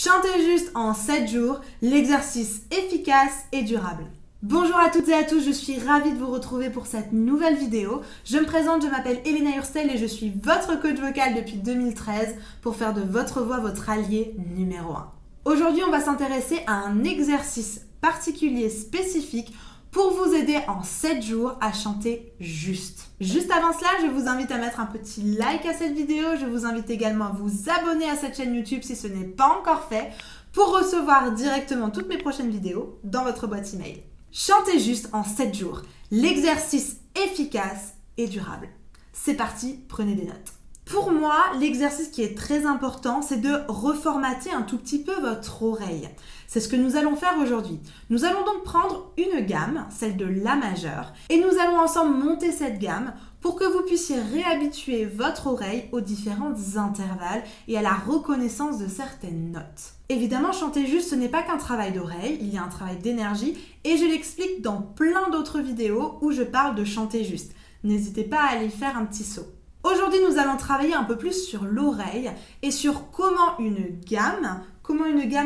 Chantez juste en 7 jours, l'exercice efficace et durable. Bonjour à toutes et à tous, je suis ravie de vous retrouver pour cette nouvelle vidéo. Je me présente, je m'appelle Elena Hurstel et je suis votre coach vocal depuis 2013 pour faire de votre voix votre allié numéro 1. Aujourd'hui, on va s'intéresser à un exercice particulier spécifique pour vous aider en 7 jours à chanter juste. Juste avant cela, je vous invite à mettre un petit like à cette vidéo. Je vous invite également à vous abonner à cette chaîne YouTube si ce n'est pas encore fait pour recevoir directement toutes mes prochaines vidéos dans votre boîte email. Chantez juste en 7 jours. L'exercice efficace et durable. C'est parti, prenez des notes. Pour moi, l'exercice qui est très important, c'est de reformater un tout petit peu votre oreille. C'est ce que nous allons faire aujourd'hui. Nous allons donc prendre une gamme, celle de La majeure, et nous allons ensemble monter cette gamme pour que vous puissiez réhabituer votre oreille aux différents intervalles et à la reconnaissance de certaines notes. Évidemment, chanter juste, ce n'est pas qu'un travail d'oreille, il y a un travail d'énergie et je l'explique dans plein d'autres vidéos où je parle de chanter juste. N'hésitez pas à aller faire un petit saut. Aujourd'hui, nous allons travailler un peu plus sur l'oreille et sur comment une gamme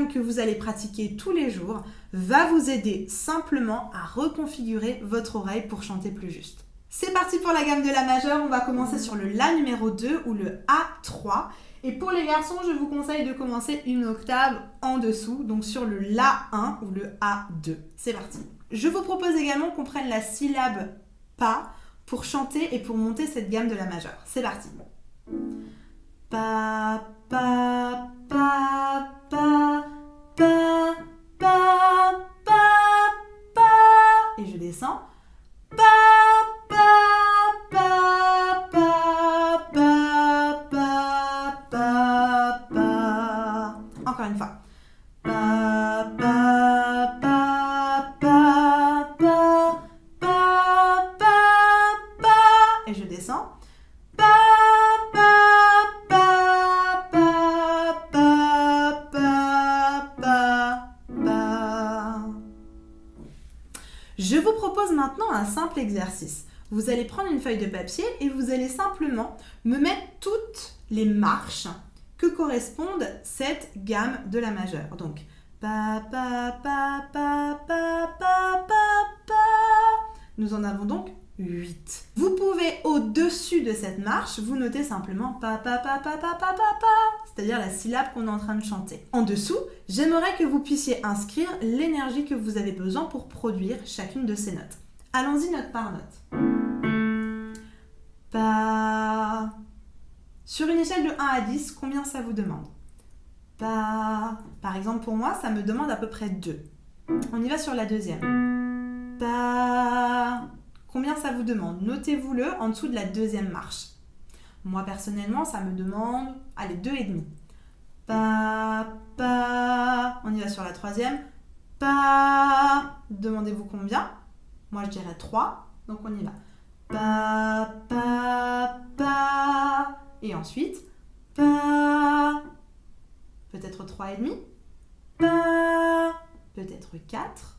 que vous allez pratiquer tous les jours va vous aider simplement à reconfigurer votre oreille pour chanter plus juste. C'est parti pour la gamme de La majeure, on va commencer sur le La numéro 2 ou le A3. Et pour les garçons, je vous conseille de commencer une octave en dessous, donc sur le La1 ou le A2. C'est parti. Je vous propose également qu'on prenne la syllabe PA pour chanter et pour monter cette gamme de La majeure. C'est parti. Pa, pa, pa, pa, pa, pa, pa, pa. Et je descends. Pa, pa, pa, pa, pa, pa, pa, pa. Encore une fois. Pa, pa, pa, pa, pa, pa, pa, pa. Et je descends. Pa, pa, pa, pa, pa, pa, pa, pa. Je vous propose maintenant un simple exercice. Vous allez prendre une feuille de papier et vous allez simplement me mettre toutes les marches que correspondent cette gamme de La majeure. Donc, pa, pa, pa, pa, pa, pa, pa, pa. Nous en avons donc 8. Vous pouvez, au-dessus de cette marche, vous noter simplement pa, pa, pa, pa, pa, pa, pa, pa, c'est-à-dire la syllabe qu'on est en train de chanter. En dessous, j'aimerais que vous puissiez inscrire l'énergie que vous avez besoin pour produire chacune de ces notes. Allons-y note par note. Pa. Sur une échelle de 1 à 10, combien ça vous demande? Pa. Par exemple, pour moi, ça me demande à peu près 2. On y va sur la deuxième. Pa. Combien ça vous demande? Notez-vous-le en dessous de la deuxième marche. Moi, personnellement, ça me demande, allez, 2,5. Pa, pa. On y va sur la troisième. Pa. Demandez-vous combien? Moi, je dirais 3. Donc, on y va. Pa, pa, pa. Et ensuite, pa. Peut-être 3,5. Pa. Peut-être 4.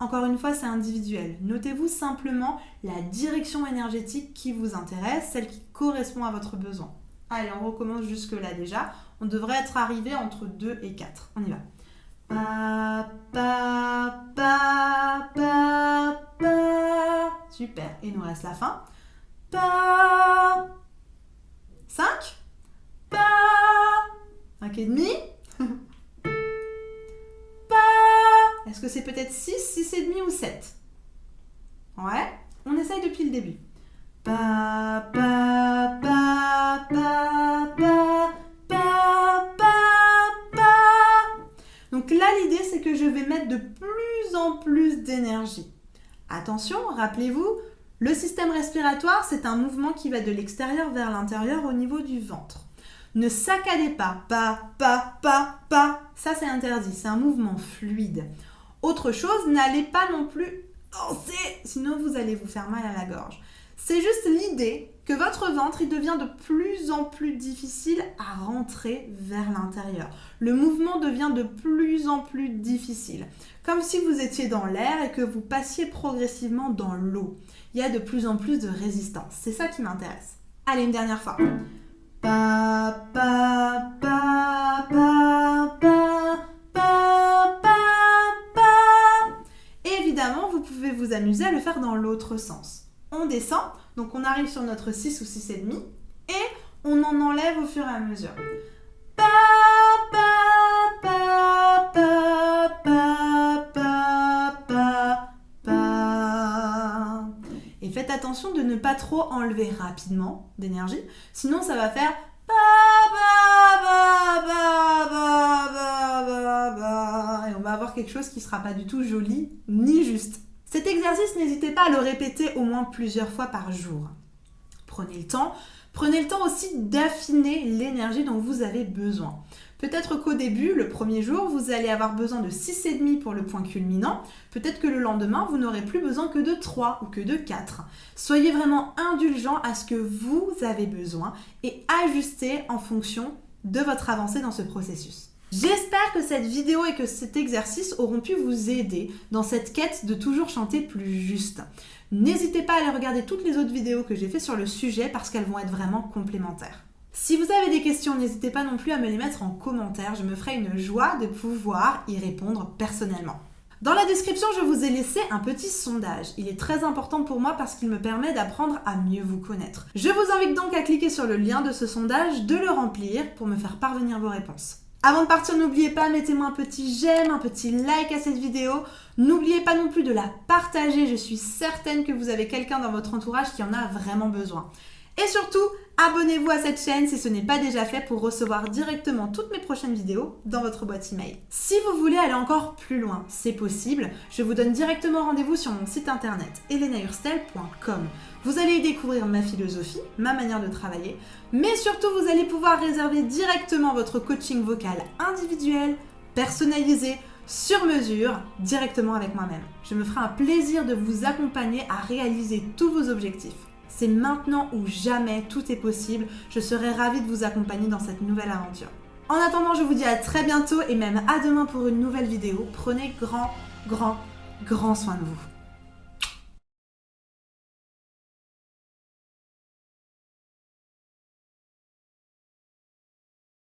Encore une fois, c'est individuel. Notez-vous simplement la direction énergétique qui vous intéresse, celle qui correspond à votre besoin. Allez, on recommence jusque-là déjà. On devrait être arrivé entre 2 et 4. On y va. Pa, pa, pa, pa, pa. Super. Et il nous reste la fin. Pa. 5. Pa. 5,5. Est-ce que c'est peut-être 6, 6,5 ou 7? Ouais, on essaye depuis le début. Pa, pa, pa, pa, pa, pa, pa, pa. Donc là, l'idée, c'est que je vais mettre de plus en plus d'énergie. Attention, rappelez-vous, le système respiratoire, c'est un mouvement qui va de l'extérieur vers l'intérieur au niveau du ventre. Ne saccadez pas, pa, pa, pa, pa. Ça, c'est interdit, c'est un mouvement fluide. Autre chose, n'allez pas non plus danser, sinon vous allez vous faire mal à la gorge. C'est juste l'idée que votre ventre, il devient de plus en plus difficile à rentrer vers l'intérieur. Le mouvement devient de plus en plus difficile. Comme si vous étiez dans l'air et que vous passiez progressivement dans l'eau. Il y a de plus en plus de résistance. C'est ça qui m'intéresse. Allez, une dernière fois. Pa, pa, pa, pa, pa, amuser à le faire dans l'autre sens. On descend, donc on arrive sur notre 6 ou 6,5 et on en enlève au fur et à mesure. Pa, pa, pa, pa, pa, pa, pa, pa. Et faites attention de ne pas trop enlever rapidement d'énergie, sinon ça va faire pa, pa, pa, pa, pa, pa, pa, pa. Et on va avoir quelque chose qui ne sera pas du tout joli ni juste. Cet exercice, n'hésitez pas à le répéter au moins plusieurs fois par jour. Prenez le temps. Prenez le temps aussi d'affiner l'énergie dont vous avez besoin. Peut-être qu'au début, le premier jour, vous allez avoir besoin de 6,5 pour le point culminant. Peut-être que le lendemain, vous n'aurez plus besoin que de 3 ou que de 4. Soyez vraiment indulgent à ce que vous avez besoin et ajustez en fonction de votre avancée dans ce processus. J'espère que cette vidéo et que cet exercice auront pu vous aider dans cette quête de toujours chanter plus juste. N'hésitez pas à aller regarder toutes les autres vidéos que j'ai fait sur le sujet parce qu'elles vont être vraiment complémentaires. Si vous avez des questions, n'hésitez pas non plus à me les mettre en commentaire. Je me ferai une joie de pouvoir y répondre personnellement. Dans la description, je vous ai laissé un petit sondage. Il est très important pour moi parce qu'il me permet d'apprendre à mieux vous connaître. Je vous invite donc à cliquer sur le lien de ce sondage, de le remplir pour me faire parvenir vos réponses. Avant de partir, n'oubliez pas, mettez-moi un petit j'aime, un petit like à cette vidéo. N'oubliez pas non plus de la partager. Je suis certaine que vous avez quelqu'un dans votre entourage qui en a vraiment besoin. Et surtout, abonnez-vous à cette chaîne si ce n'est pas déjà fait pour recevoir directement toutes mes prochaines vidéos dans votre boîte email. Si vous voulez aller encore plus loin, c'est possible. Je vous donne directement rendez-vous sur mon site internet elenahurstel.com. Vous allez y découvrir ma philosophie, ma manière de travailler, mais surtout vous allez pouvoir réserver directement votre coaching vocal individuel, personnalisé, sur mesure, directement avec moi-même. Je me ferai un plaisir de vous accompagner à réaliser tous vos objectifs. C'est maintenant ou jamais, tout est possible. Je serai ravie de vous accompagner dans cette nouvelle aventure. En attendant, je vous dis à très bientôt et même à demain pour une nouvelle vidéo. Prenez grand soin de vous.